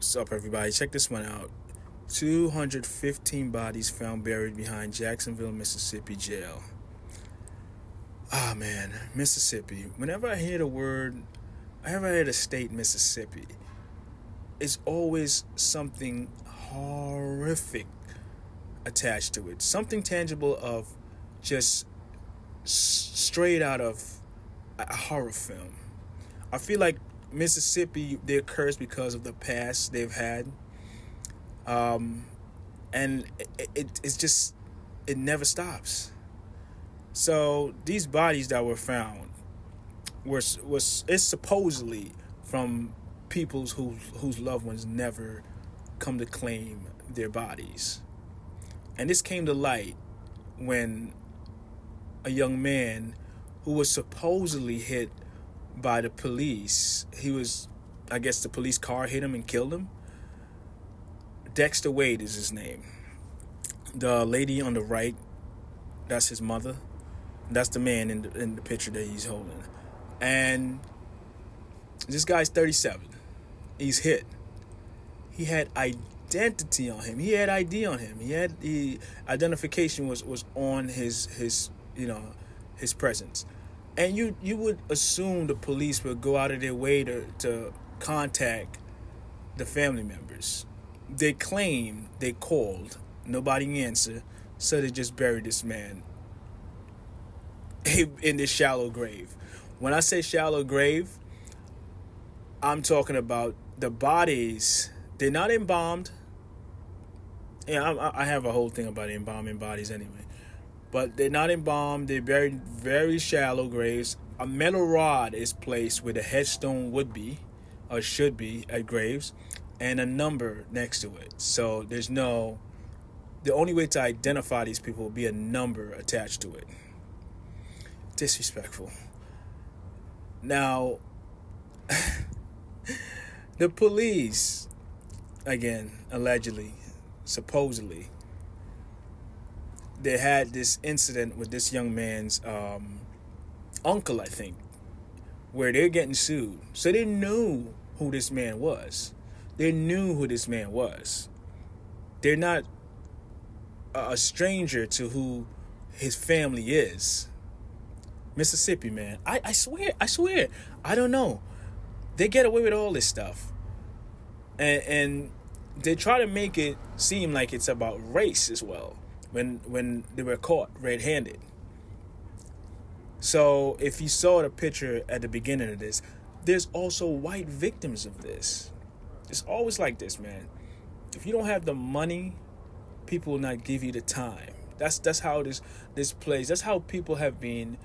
What's up, everybody? Check this one out. 215 bodies found buried behind Jacksonville, Mississippi jail. Ah, man, Mississippi. Whenever I hear the word, I ever hear the state Mississippi, it's always something horrific attached to it. Something tangible of just straight out of a horror film. I feel like Mississippi, they're cursed because of the past they've had. And it's just, it never stops. So these bodies that were found it's supposedly from people's whose loved ones never come to claim their bodies. And this came to light when a young man who was supposedly hit by the police, I guess the police car hit him and killed him. Dexter Wade is his name. The lady on the right, that's his mother. That's the man in the picture that he's holding. And this guy's 37. He's hit. He had identity on him. He had ID on him. He had the identification was on his presence. And you would assume the police would go out of their way to contact the family members. They claim they called, nobody answered, so they just buried this man in this shallow grave. When I say shallow grave, I'm talking about the bodies. They're not embalmed. Yeah, I have a whole thing about embalming bodies anyway. But they're not embalmed. They're buried very shallow graves. A metal rod is placed where the headstone would be, or should be, at graves, and a number next to it. So the only way to identify these people would be a number attached to it. Disrespectful. Now, the police, again, allegedly, supposedly, they had this incident with this young man's uncle, I think, where they're getting sued. So they knew who this man was. They knew who this man was. They're not a stranger to who his family is. Mississippi, man. I swear. I don't know. They get away with all this stuff. And they try to make it seem like it's about race as well. When they were caught red-handed. So if you saw the picture at the beginning of this, there's also white victims of this. It's always like this, man. If you don't have the money, people will not give you the time. That's how this plays. That's how people have been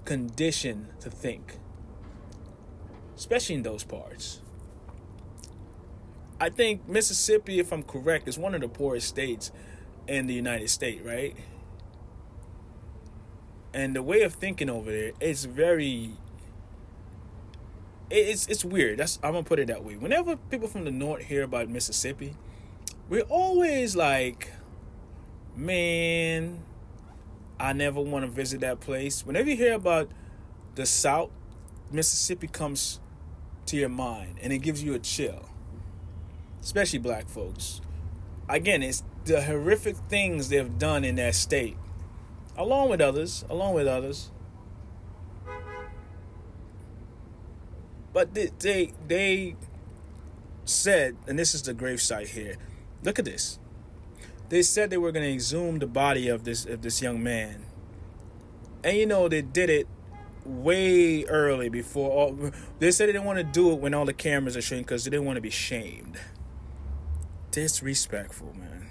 conditioned to think, especially in those parts. I think Mississippi, if I'm correct, is one of the poorest states in the United States, right? And the way of thinking over there is it's weird. I'm gonna put it that way. Whenever people from the north hear about Mississippi, we're always like, man, I never want to visit that place. Whenever you hear about the South, Mississippi comes to your mind and it gives you a chill. Especially black folks. Again, it's the horrific things they've done in that state, along with others. But they said, and this is the gravesite here. Look at this. They said they were going to exhume the body of this young man, and they did it way early before. They said they didn't want to do it when all the cameras are showing because they didn't want to be shamed. Disrespectful, man.